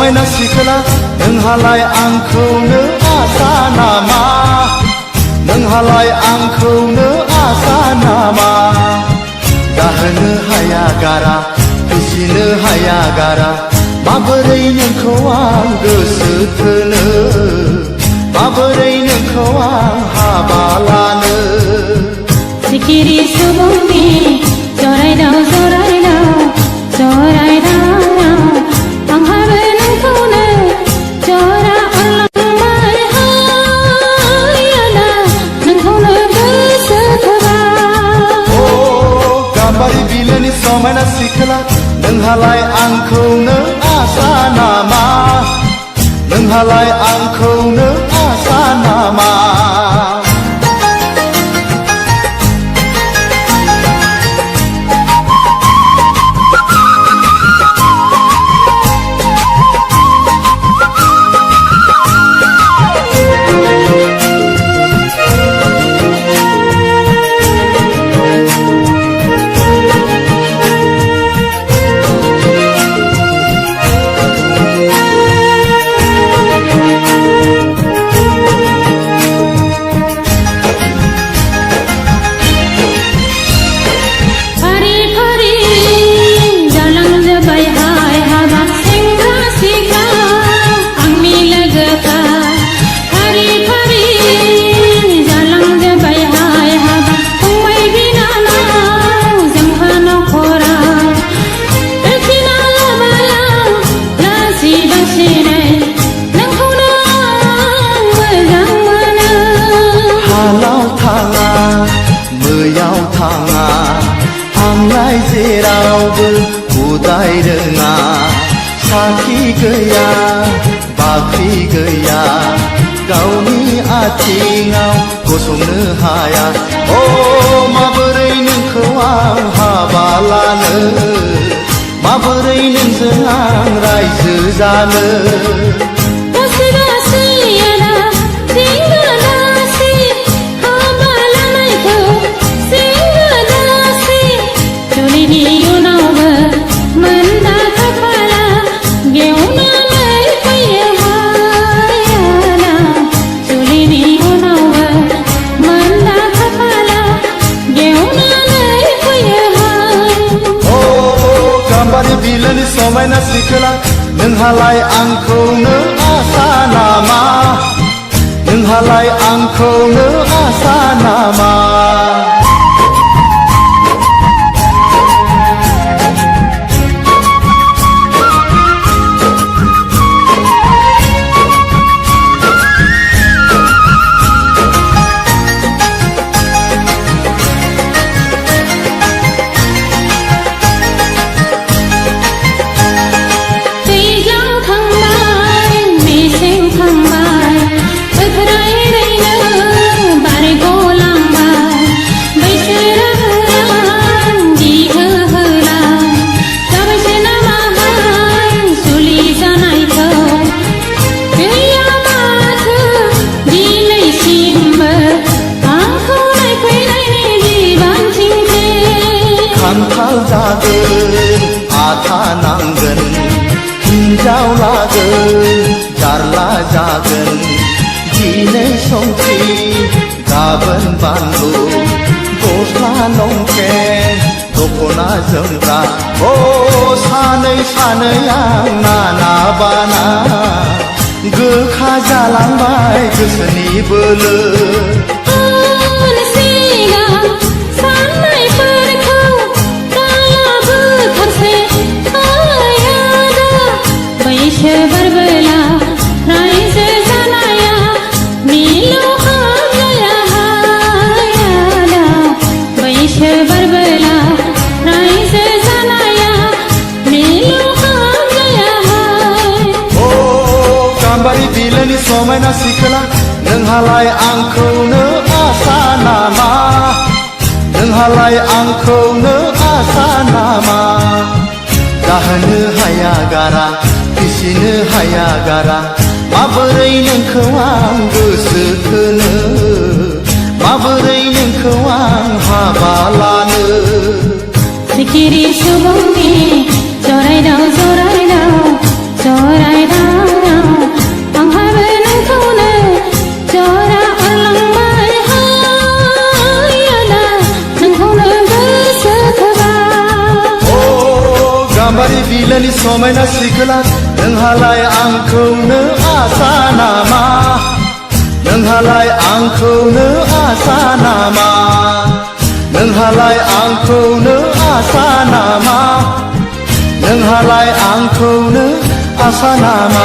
समायना सिखोला नोंहालाय आंखौनो आसा नामा नोंहालाय आंखौनो आसा नामा दाहोनो हाया गारा फिसिनो हाया गारा माबोरै नोंखौ आं गोसो थोनो माबोरै नोंखौ आं हाबा लानो सिखिरि सुबुंनि जरायदाव जरायदाव जरायदाव आंहाबो नोंखौनो जरा अनलांबाय हायाना नोंखौनो गोसो थोबाय गाम्बारि बिलोनि समायना सिखोला नोंहालाय आंखौनो आसा नामा नोंहालाय आंखौनो आसा नामा आंलाय जेरावबो उदाय रोङा साखि गैया बाख्रि गैया गावनि आथिङाव गसंनो हाया माबोरै नोंखौ आं हाबा लानो माबोरै नोंजों आं रायजो जानो बिलोनि समायना सिखोला नोंहालाय आंखौनो आसा नामा नोंहालाय आंखौनो आसा नामा खान्थाल जागोन आथा नांगोन हिन्जाव लागोन जारला जागोन दिनै संख्रि गाबोन बानलु गस्ला लंपेन्ट दख'ना जोमग्रा सानै सानै आं नाना बाना गोखा जालांबाय गोसोनि बोलो बिलोनि समायना सिखोला नोंहालाय आंखौनो आसा नामा नोंहालाय आंखौनो आसा नामा दाहोनो हाया गारा फिसिनो हाया गारा माबोरै नोंखौ आं गोसो थोनो माबोरै नोंखौ आं हाबा लानो सिखिरि सुबुंनि जरायदाव जरायदाव जरायदाव आंखौनो आसा नामा नोंहालाय आंखौनो आसा नामा नोंहालाय आंखौनो आसा नामा नोंहालाय आंखौनो आसा नामा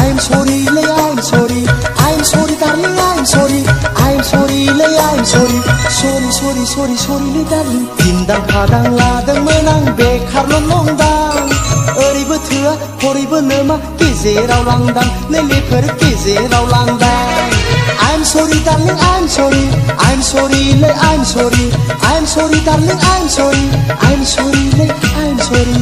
I'm sorry लै I'm sorry darling I'm sorry लै I'm sorry लै darling दिन्दां फादां लादोंमोन आं बेखारल' नंदां ओरैबो थोआ हरैबो नोमा गेजेराव लांदां लेलेफोर गेजेराव लांदां I'm sorry darling I'm sorry लै I'm sorry darling I'm sorry लै I'm sorry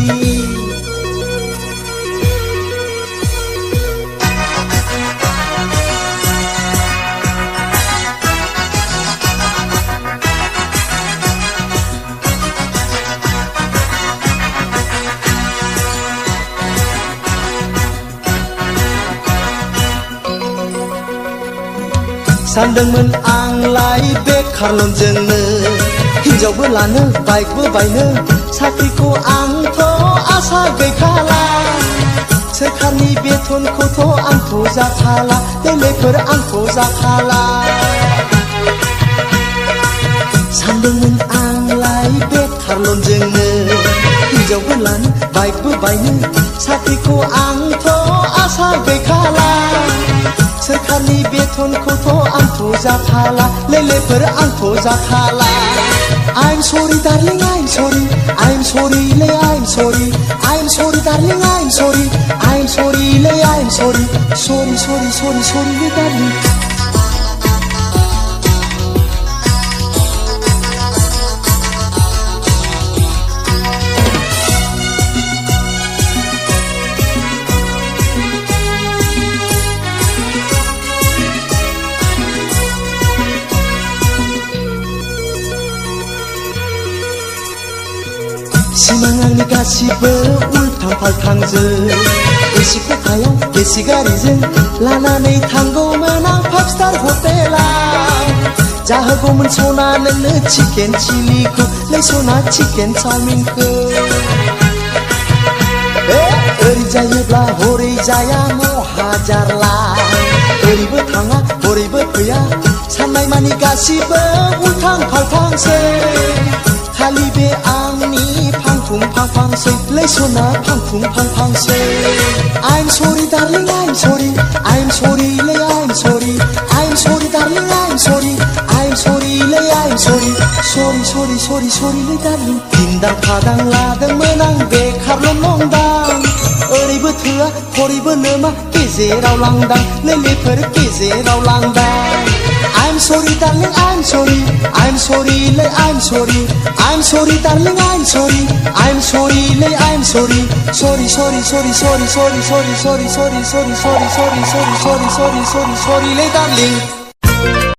सानदोंमोन आंलाय बेखारल'जोंनो हिनजावबो लानो बाइकबो बायनो साख्रिखौ आंथ' आसा गैखाला सोरखारनि बेथनखौथ' आंथ' जाखाला देलेफोर आंथ' जाखाला सानदोंमोन आंलाय बेखारल'जोंनो हिनजावबो लानो बाइकबो बायनो साख्रिखौ आंथ' आसा गैखाला सोरखारनि बेथनखौथ' आंथ' जाखाला लेलेफोर आंथ' जाखाला I'm sorry darling I'm sorry लै I'm sorry darling I'm sorry लै I'm sorry लै darling सिमां आंनि गासिबो उल्थां फाल्थांजों एसि खथायाव एसि गारिजों लानानै थांगौमोन आं 5 स्टार हटेलाव जाहोगौमोन सना नोंनो चिकेन चिलिखौ लै सना चिकेन चाउमिनखौ ओरै जायोब्ला हरै जाया महाजारला ओरैबो थाङा हरैबो फैया साननाय मानि गासिबो उल्थां फाल्थांसै खालि बे आंनि फांफुं फांफांसै लै सना फांफुं फांफांसै I'm sorry darling I'm sorry लै I'm sorry darling I'm sorry लै I'm sorry लै darling दिन्दां फादां लादोंमोन आं बेखारल' नंदां ओरैबो थोआ हरैबो नोमा गेजेराव लांदां लेलेफोर गेजेराव लांदां I'm sorry darling I'm sorry लै I'm sorry darling I'm sorry लै I'm sorry लै darling